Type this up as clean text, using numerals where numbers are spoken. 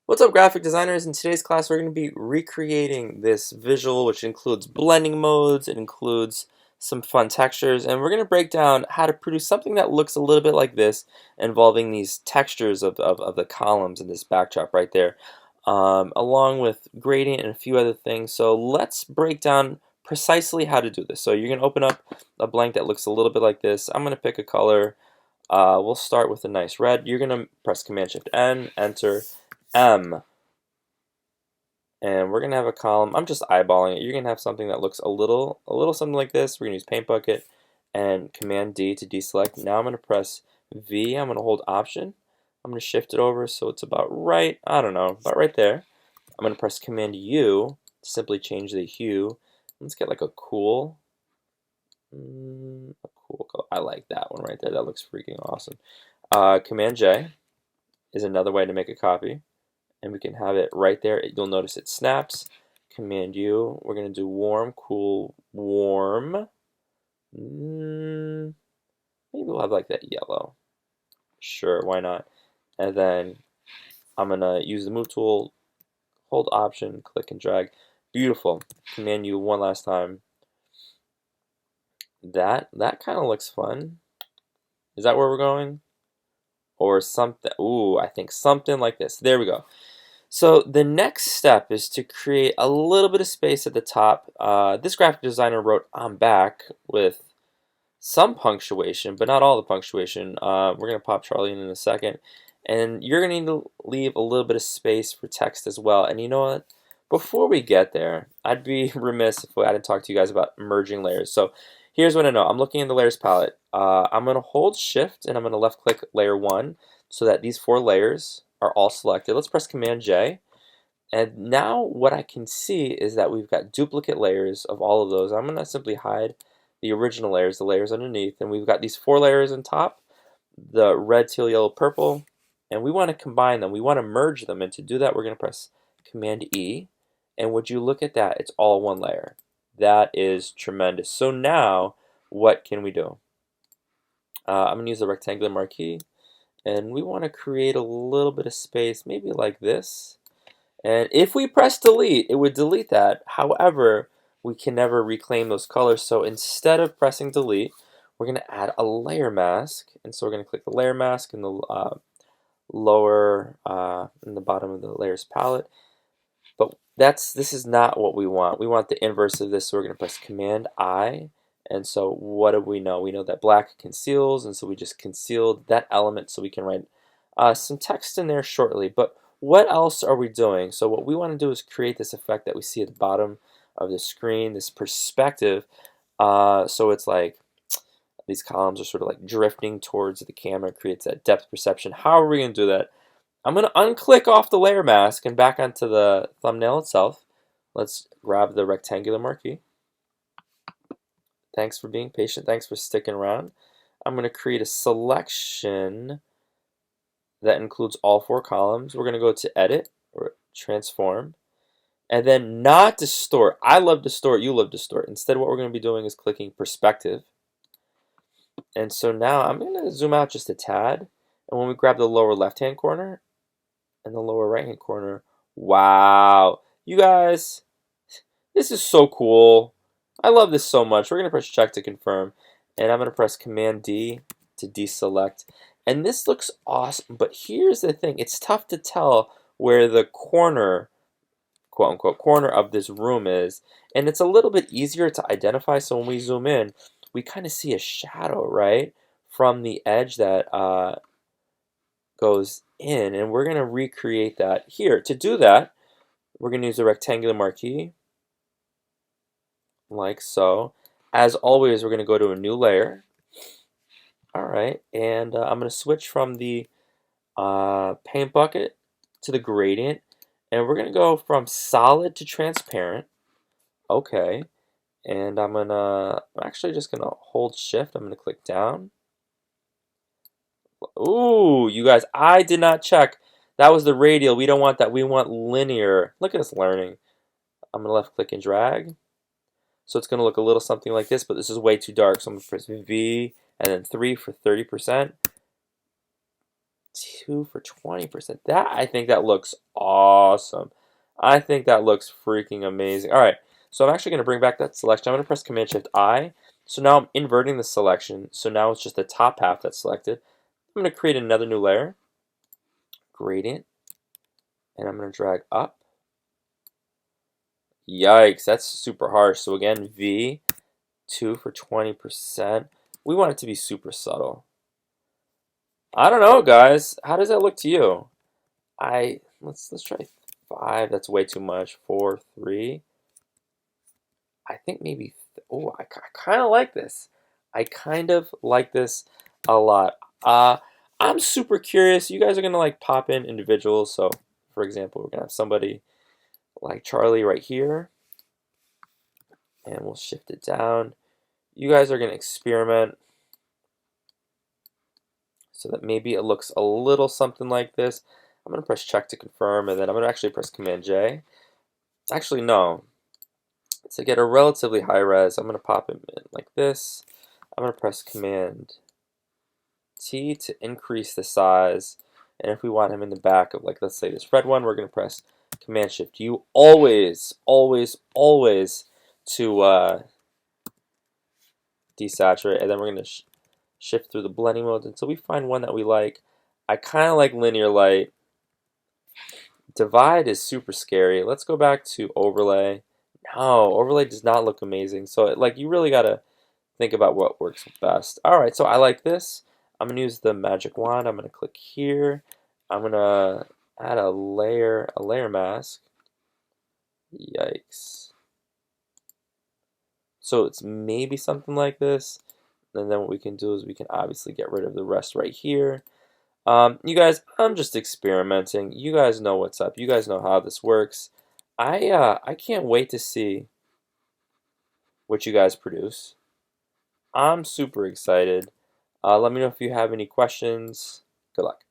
What's up, graphic designers? In today's class, we're going to be recreating this visual, which includes blending modes, it includes some fun textures, and we're going to break down how to produce something that looks a little bit like this, involving these textures of the columns in this backdrop right there, along with gradient and a few other things. So let's break down precisely how to do this. So you're going to open up a blank that looks a little bit like this. I'm going to pick a color. We'll start with a nice red. You're going to press Command-Shift-N, enter. M, and we're gonna have a column. I'm just eyeballing it. You're gonna have something that looks a little something like this. We're gonna use Paint Bucket and Command D to deselect. Now I'm gonna press V. I'm gonna hold Option. I'm gonna shift it over so it's about right. I don't know, about right there. I'm gonna press Command U to simply change the hue. Let's get like a cool color. I like that one right there. That looks freaking awesome. Command J is another way to make a copy. And we can have it right there. You'll notice it snaps. Command U. We're going to do warm, cool, warm. Maybe we'll have like that yellow. Sure, why not? And then I'm going to use the move tool, hold Option, click and drag. Beautiful. Command U one last time. That kind of looks fun. Is that where we're going? Or something? Ooh, I think something like this. There we go. So the next step is to create a little bit of space at the top. This graphic designer wrote "I'm back" with some punctuation, but not all the punctuation. We're going to pop Charlie in a second. And you're going to need to leave a little bit of space for text as well. And you know what? Before we get there, I'd be remiss if I didn't talk to you guys about merging layers. So here's what I know. I'm looking in the layers palette. I'm going to hold Shift and I'm going to left click layer 1 so that these 4 layers are all selected. Let's press Command J. And now what I can see is that we've got duplicate layers of all of those. I'm going to simply hide the original layers, the layers underneath, and we've got these 4 layers on top, the red, teal, yellow, purple, and we want to combine them. We want to merge them, and to do that, we're going to press Command E, and would you look at that? It's all one layer. That is tremendous. So now, what can we do? I'm going to use the rectangular marquee, and we want to create a little bit of space, maybe like this. And if we press delete, it would delete that. However, we can never reclaim those colors. So instead of pressing delete, we're going to add a layer mask. And so we're going to click the layer mask in the in the bottom of the layers palette. But this is not what we want. We want the inverse of this. So we're going to press Command I. And so what do we know? We know that black conceals, and so we just concealed that element so we can write some text in there shortly. But what else are we doing? So what we want to do is create this effect that we see at the bottom of the screen, this perspective. So it's like these columns are sort of like drifting towards the camera, creates that depth perception. How are we going to do that? I'm going to unclick off the layer mask and back onto the thumbnail itself. Let's grab the rectangular marquee. Thanks for being patient. Thanks for sticking around. I'm going to create a selection that includes all 4 columns. We're going to go to Edit or Transform, and then not Distort. I love Distort. You love Distort. Instead, what we're going to be doing is clicking Perspective. And so now I'm going to zoom out just a tad. And when we grab the lower left-hand corner and the lower right-hand corner, wow. You guys, this is so cool. I love this so much. We're going to press check to confirm. And I'm going to press Command D to deselect. And this looks awesome. But here's the thing. It's tough to tell where the corner, quote unquote, corner of this room is. And it's a little bit easier to identify. So when we zoom in, we kind of see a shadow, right? From the edge that goes in. And we're going to recreate that here. To do that, we're going to use the rectangular marquee, like so. As always, we're going to go to a new layer. All right, and I'm going to switch from the paint bucket to the gradient, and we're going to go from solid to transparent. Okay, and I'm actually just going to hold shift. I'm going to click down. Ooh, you guys, I did not check. That was the radial. We don't want that. We want linear. Look at us learning. I'm going to left click and drag. So it's going to look a little something like this, but this is way too dark. So I'm going to press V and then 3 for 30%. 2 for 20%. That, I think that looks awesome. I think that looks freaking amazing. All right, so I'm actually going to bring back that selection. I'm going to press Command Shift I. So now I'm inverting the selection. So now it's just the top half that's selected. I'm going to create another new layer, gradient, and I'm going to drag up. Yikes, that's super harsh. So again, V, 2 for 20%. We want it to be super subtle. I don't know, guys. How does that look to you? Let's try 5. That's way too much. 4, 3. I think maybe. Oh, I kind of like this. I kind of like this a lot. I'm super curious. You guys are gonna like pop in individuals. So, for example, we're gonna have somebody like Charlie right here, and we'll shift it down. You guys are gonna experiment so that maybe it looks a little something like this. I'm gonna press check to confirm, and then I'm gonna actually press Command J. Actually, no. To get a relatively high res, I'm going to pop him in like this. I'm going to press Command T to increase the size. And if we want him in the back of, like, let's say this red one, we're going to press Command Shift U. Always, always, always to desaturate. And then we're going to shift through the blending modes until we find one that we like. I kind of like linear light. Divide is super scary. Let's go back to overlay. No, overlay does not look amazing. So like you really gotta think about what works best. All right, so I like this. I'm gonna use the magic wand. I'm gonna click here. I'm gonna add a layer mask. Yikes. So it's maybe something like this. And then what we can do is we can obviously get rid of the rest right here. You guys, I'm just experimenting. You guys know what's up. You guys know how this works. I can't wait to see what you guys produce. I'm super excited. Let me know if you have any questions. Good luck.